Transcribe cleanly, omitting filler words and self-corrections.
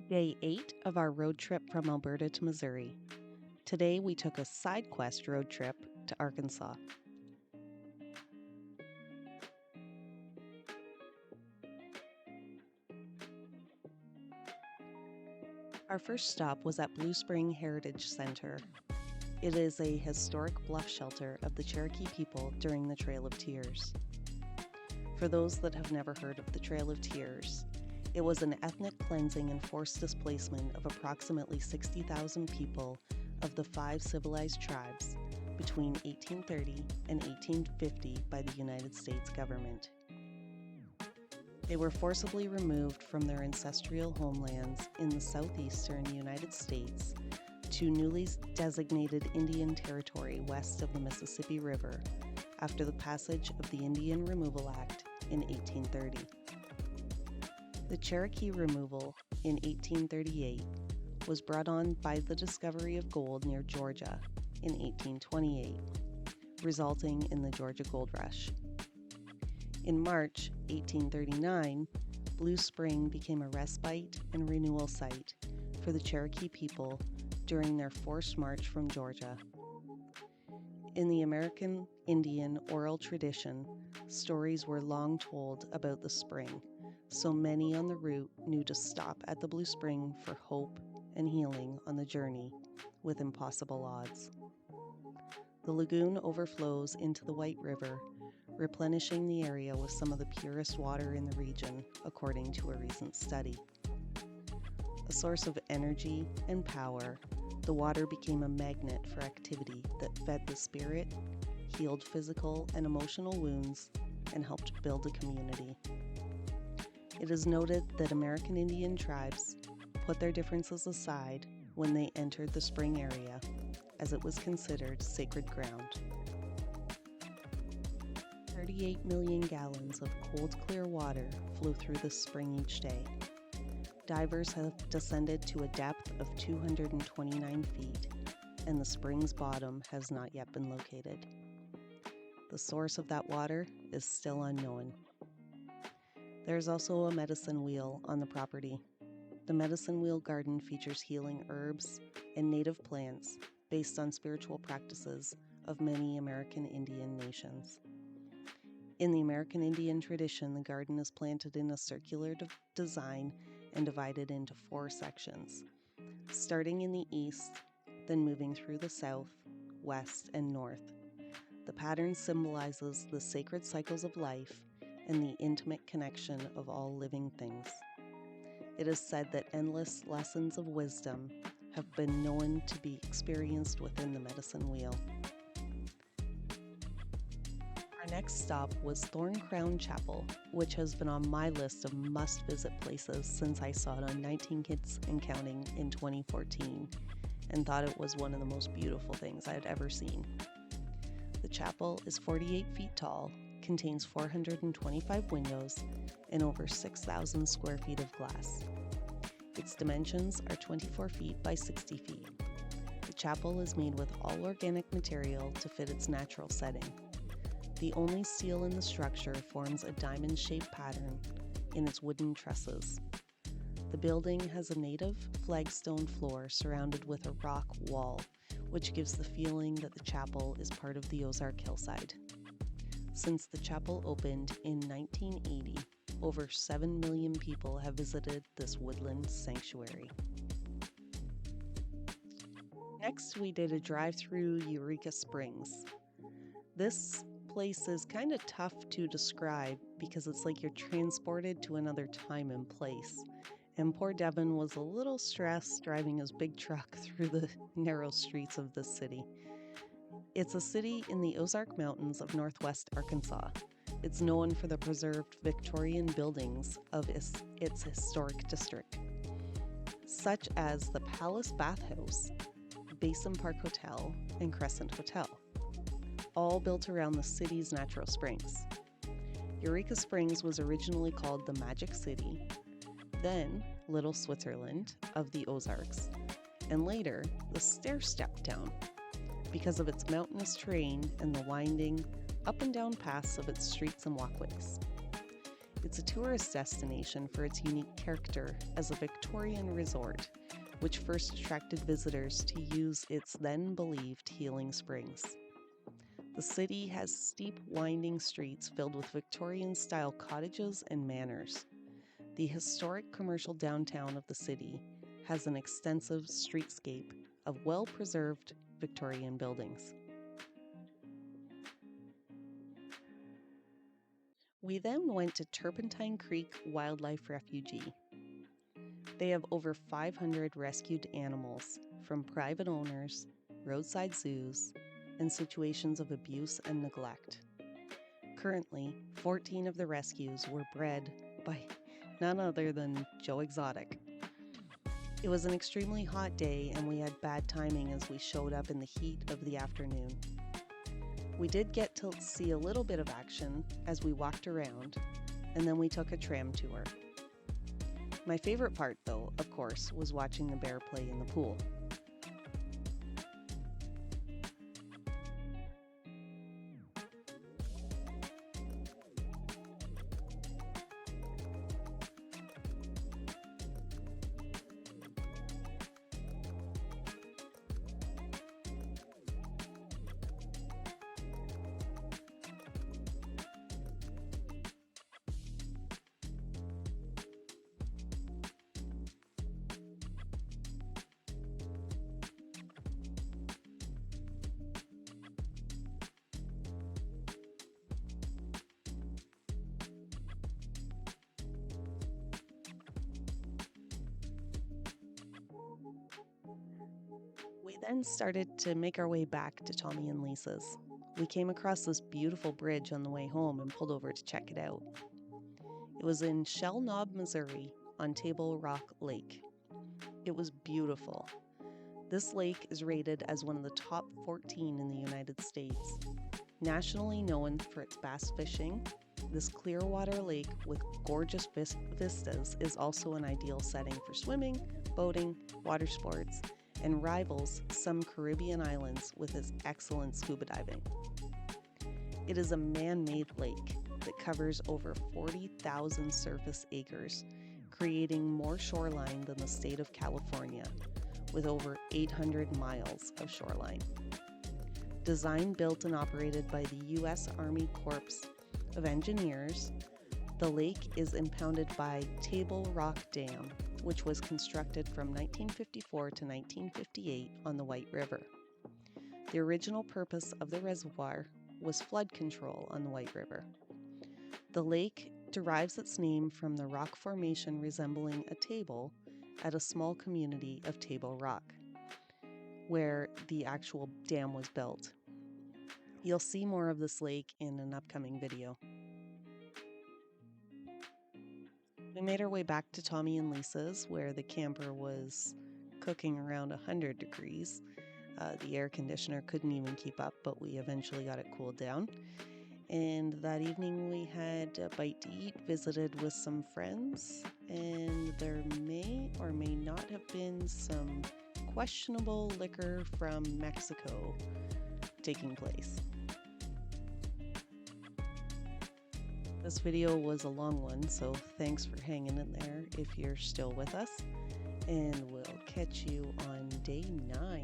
Day 8 of our road trip from Alberta to Missouri. Today we took a side quest road trip to Arkansas. Our first stop was at Blue Spring Heritage Center. It is a historic bluff shelter of the Cherokee people during the Trail of Tears. For those that have never heard of the Trail of Tears, it was an ethnic cleansing and forced displacement of approximately 60,000 people of the 5 civilized tribes between 1830 and 1850 by the United States government. They were forcibly removed from their ancestral homelands in the southeastern United States to newly designated Indian Territory west of the Mississippi River after the passage of the Indian Removal Act in 1830. The Cherokee removal in 1838 was brought on by the discovery of gold near Georgia in 1828, resulting in the Georgia Gold Rush. In March 1839, Blue Spring became a respite and renewal site for the Cherokee people during their forced march from Georgia. In the American Indian oral tradition, stories were long told about the spring, so many on the route knew to stop at the Blue Spring for hope and healing on the journey with impossible odds. The lagoon overflows into the White River, replenishing the area with some of the purest water in the region, according to a recent study. A source of energy and power, the water became a magnet for activity that fed the spirit, healed physical and emotional wounds, and helped build a community. It is noted that American Indian tribes put their differences aside when they entered the spring area, as it was considered sacred ground. 38 million gallons of cold, clear water flow through the spring each day. Divers have descended to a depth of 229 feet, and the spring's bottom has not yet been located. The source of that water is still unknown. There is also a medicine wheel on the property. The medicine wheel garden features healing herbs and native plants based on spiritual practices of many American Indian nations. In the American Indian tradition, the garden is planted in a circular design and divided into 4 sections, starting in the east, then moving through the south, west, and north. The pattern symbolizes the sacred cycles of life and the intimate connection of all living things. It is said that endless lessons of wisdom have been known to be experienced within the medicine wheel. Our next stop was Thorn Crown Chapel, which has been on my list of must-visit places since I saw it on 19 Kids and Counting in 2014 and thought it was one of the most beautiful things I had ever seen. The chapel is 48 feet tall, contains 425 windows, and over 6,000 square feet of glass. Its dimensions are 24 feet by 60 feet. The chapel is made with all organic material to fit its natural setting. The only steel in the structure forms a diamond-shaped pattern in its wooden trusses. The building has a native flagstone floor surrounded with a rock wall, which gives the feeling that the chapel is part of the Ozark hillside. Since the chapel opened in 1980, over 7 million people have visited this woodland sanctuary. Next, we did a drive through Eureka Springs. This place is kind of tough to describe because it's like you're transported to another time and place. And poor Devin was a little stressed driving his big truck through the narrow streets of this city. It's a city in the Ozark Mountains of northwest Arkansas. It's known for the preserved Victorian buildings of its historic district, such as the Palace Bathhouse, Basin Park Hotel, and Crescent Hotel, all built around the city's natural springs. Eureka Springs was originally called the Magic City, then Little Switzerland of the Ozarks, and later the Stair-Step Town, because of its mountainous terrain and the winding up and down paths of its streets and walkways. It's a tourist destination for its unique character as a Victorian resort, which first attracted visitors to use its then believed healing springs. The city has steep, winding streets filled with Victorian-style cottages and manors. The historic commercial downtown of the city has an extensive streetscape of well-preserved Victorian buildings. We then went to Turpentine Creek Wildlife Refuge. They have over 500 rescued animals from private owners, roadside zoos, and situations of abuse and neglect. Currently, 14 of the rescues were bred by none other than Joe Exotic. It was an extremely hot day and we had bad timing as we showed up in the heat of the afternoon. We did get to see a little bit of action as we walked around, and then we took a tram tour. My favorite part, though, of course, was watching the bear play in the pool. We then started to make our way back to Tommy and Lisa's. We came across this beautiful bridge on the way home and pulled over to check it out. It was in Shell Knob, Missouri, on Table Rock Lake. It was beautiful. This lake is rated as one of the top 14 in the United States. Nationally known for its bass fishing, this clear water lake with gorgeous vistas is also an ideal setting for swimming, boating, water sports, and rivals some Caribbean islands with its excellent scuba diving. It is a man-made lake that covers over 40,000 surface acres, creating more shoreline than the state of California, with over 800 miles of shoreline. Designed, built, and operated by the U.S. Army Corps of Engineers, the lake is impounded by Table Rock Dam, which was constructed from 1954 to 1958 on the White River. The original purpose of the reservoir was flood control on the White River. The lake derives its name from the rock formation resembling a table at a small community of Table Rock, where the actual dam was built. You'll see more of this lake in an upcoming video. We made our way back to Tommy and Lisa's, where the camper was cooking around 100 degrees. The air conditioner couldn't even keep up, but we eventually got it cooled down. And that evening we had a bite to eat, visited with some friends, and there may or may not have been some questionable liquor from Mexico taking place. This video was a long one, so thanks for hanging in there if you're still with us, and we'll catch you on day 9.